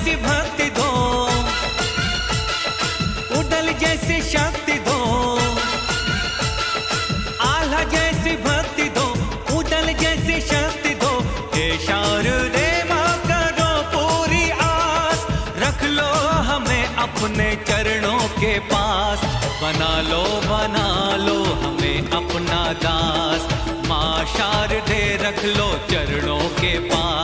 जैसी भक्ति दो, उडल जैसी शक्ति दो, आल्हा जैसी भक्ति दो, उडल जैसी शक्ति दो। हे शारदे माँ करो पूरी आस, रख लो हमें अपने चरणों के पास। बना लो हमें अपना दास, माँ शारदे रख लो चरणों के पास।